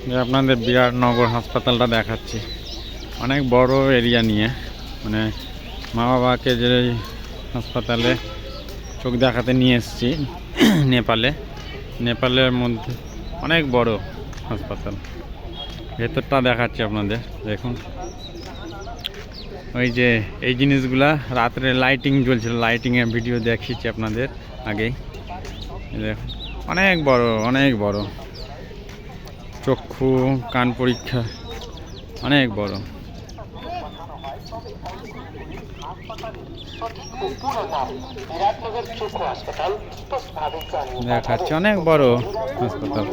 আপনাদের বিরাটনগর হাসপাতালটা দেখাচ্ছি। অনেক বড় এরিয়া নিয়ে, মানে মা বাবাকে যে হাসপাতালে চোখ দেখাতে নিয়ে এসেছি নেপালের মধ্যে অনেক বড় হাসপাতাল। ভেতরটা দেখাচ্ছি আপনাদের, দেখুন। ওই যে এই জিনিসগুলা রাত্রে লাইটিং জ্বলছিল, লাইটিংয়ের ভিডিও দেখিয়েছি আপনাদের আগেই। দেখুন অনেক বড় চক্ষু কান পরীক্ষা, অনেক বড়। দেখাচ্ছে অনেক বড় হাসপাতাল।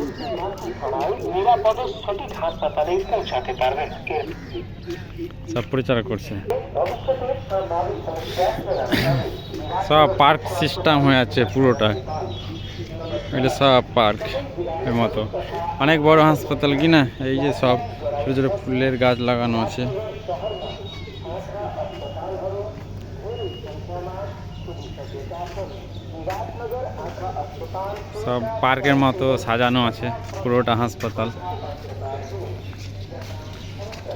সব পরিচালনা করছে, সব পার্ক সিস্টেম হয়ে আছে পুরোটা। এটা সব পার্ক এর মতো অনেক বড় হাসপাতাল কিনা। এই যে সব ছোটো ছোটো ফুলের গাছ লাগানো আছে। সব পার্কের মতো সাজানো আছে পুরোটা হাসপাতাল।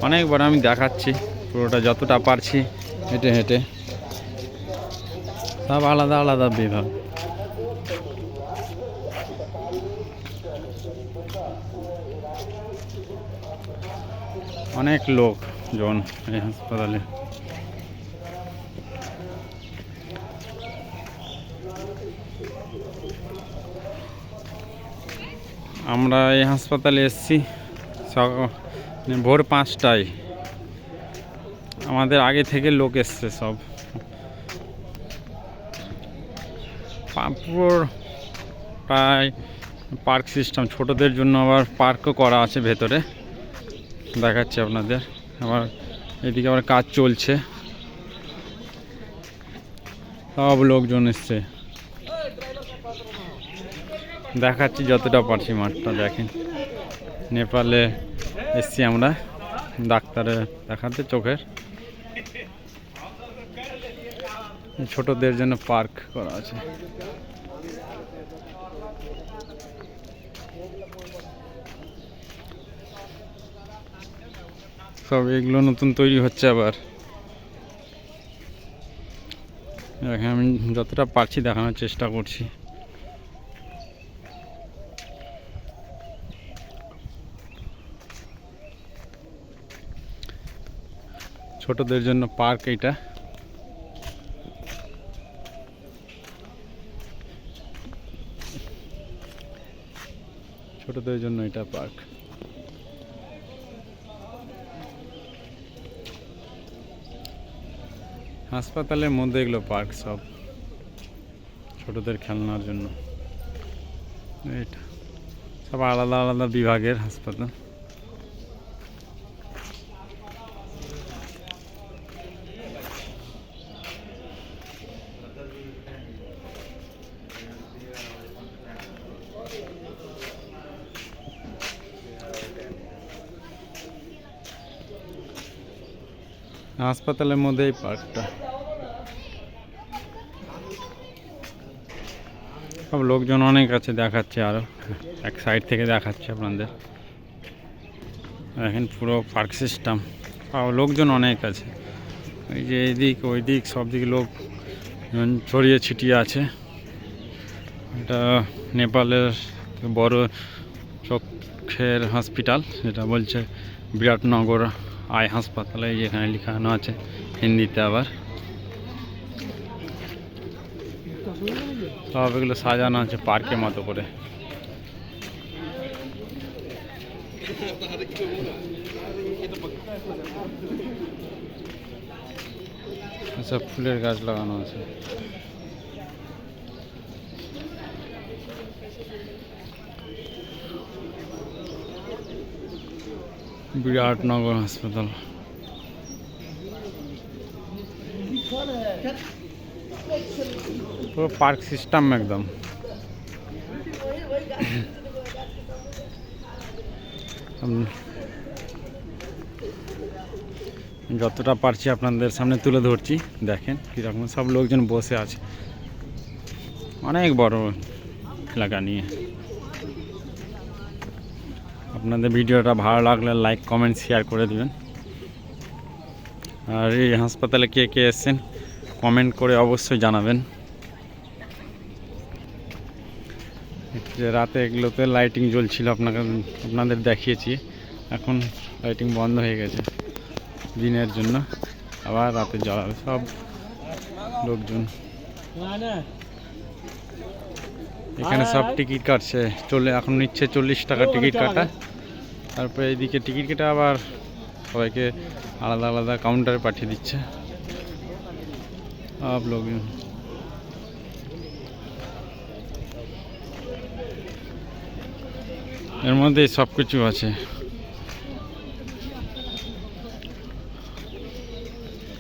অনেক বড়, আমি দেখাচ্ছি পুরোটা যতটা পারছি হেঁটে হেঁটে। সব আলাদা আলাদা বিভাগ। অনেক লোকজন এই হাসপাতালে। আমরা এই হাসপাতালে এসেছি ভোর 5টায়। আমাদের আগে থেকে লোক এসছে সব। পুরো প্রায় পার্ক সিস্টেম, ছোটদের জন্য আবার পার্কও করা আছে ভেতরে, দেখাচ্ছি আপনাদের। আবার এদিকে আবার কাজ চলছে, সব লোকজন এসছে। দেখাচ্ছি যতটা পারছি মাঠটা, দেখেন। নেপালে এসছি আমরা ডাক্তারে দেখাতে চোখের। ছোটদের জন্য পার্ক করা আছে। সব এগুলো নতুন তৈরি হচ্ছে আবার। দেখেন, আমি যতটা পারছি দেখানোর চেষ্টা করছি। ছোটদের জন্য পার্ক এইটা। ছোটদের জন্য এটা পার্ক। হাসপাতালের মধ্যে এগুলো পার্ক, সব ছোটদের খেলনার জন্য। এটা সব আলাদা আলাদা বিভাগের হাসপাতাল। হাসপাতালের মধ্যে এই পার্কটা। সব লোকজন অনেক আছে, দেখাচ্ছে আরো এক সাইড থেকে দেখাচ্ছে আপনাদের। দেখেন পুরো পার্ক সিস্টেম, লোকজন অনেক আছে। এই যে এইদিক ওই দিক সব দিকে লোক ছড়িয়ে ছিটিয়ে আছে। এটা নেপালের বড় চোখের হসপিটাল, যেটা বলছে বিরাটনগর আই হাসপাতাল। এই যেখানে লেখানো আছে হিন্দিতে। আবার সব এগুলো সাজানো আছে পার্কের মতো করে। সব ফুলের গাছ লাগানো আছে। বিরাটনগর হাসপাতাল। পুরো পার্ক সিস্টেম একদম। যতটা পারছি আপনাদের সামনে তুলে ধরছি। দেখেন কীরকম সব লোকজন বসে আছে, অনেক বড় এলাকা নিয়ে। আপনাদের ভিডিওটা ভালো লাগলে লাইক কমেন্ট শেয়ার করে দিবেন। আর এই হাসপাতালে কে কে এসেছেন কমেন্ট করে অবশ্যই জানাবেন। যে রাতে এগুলোতে লাইটিং জ্বলছিল আপনাদের দেখিয়েছি, এখন লাইটিং বন্ধ হয়ে গেছে দিনের জন্য, আবার রাতে জ্বালাবে সব লোকজন। এখানে সব টিকিট কাটছে, এখন নিচ্ছে 40 টাকা টিকিট কাটা। তারপরে এইদিকে টিকিট কেটে আবার সবাইকে আলাদা আলাদা কাউন্টারে পাঠিয়ে দিচ্ছে সব লোকজন। এর মধ্যে সব কিছু আছে,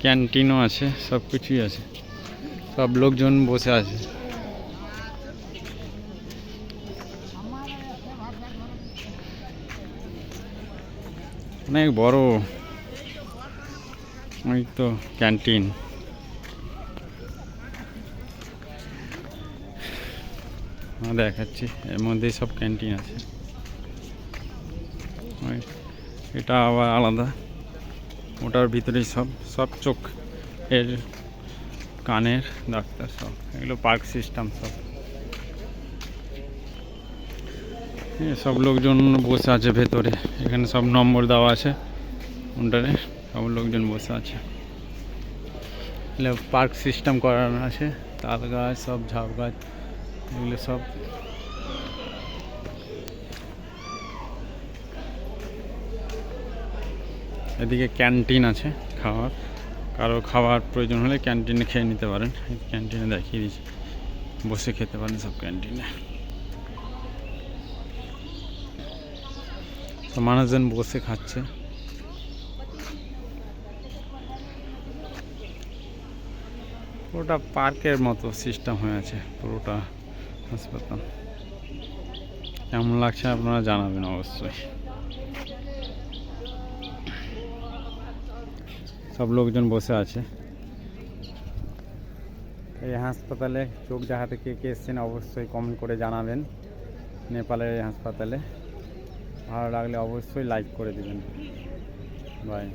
ক্যান্টিনও আছে, সব কিছুই আছে, সব লোকজন বসে আছে। অনেক বড় ওই তো ক্যান্টিন। দেখাচ্ছি, এর মধ্যেই সব ক্যান্টিন আছে। এটা আবার আলাদা, ওটার ভিতরেই সব চোখ এর কানের ডাক্তার, সব এগুলো পার্ক সিস্টেম। সব লোকজন বসে আছে ভেতরে, এখানে সব নম্বর দেওয়া আছে কাউন্টারে, সব লোকজন বসে আছে। পার্ক সিস্টেম করানো আছে, তাল গাছ, সব ঝাউ গাছ, এগুলো সব। এদিকে ক্যান্টিন আছে খাওয়ার, কারো খাওয়ার প্রয়োজন হলে ক্যান্টিনে খেয়ে নিতে পারেন। ক্যান্টিনে দেখিয়ে দিচ্ছি, বসে খেতে পারেন সব ক্যান্টিনে। তো মানুষজন বসে খাচ্ছে। পুরোটা পার্কের মতো সিস্টেম হয়ে আছে পুরোটা হাসপাতাল। কেমন লাগছে আপনারা জানাবেন অবশ্যই। সব লোকজন বসে আছে এই হাসপাতালে। চোখ দেখাতে কে কে এসছেন অবশ্যই কমেন্ট করে জানাবেন। নেপালের এই হাসপাতালে ভালো লাগলে অবশ্যই লাইক করে দিবেন। বাই।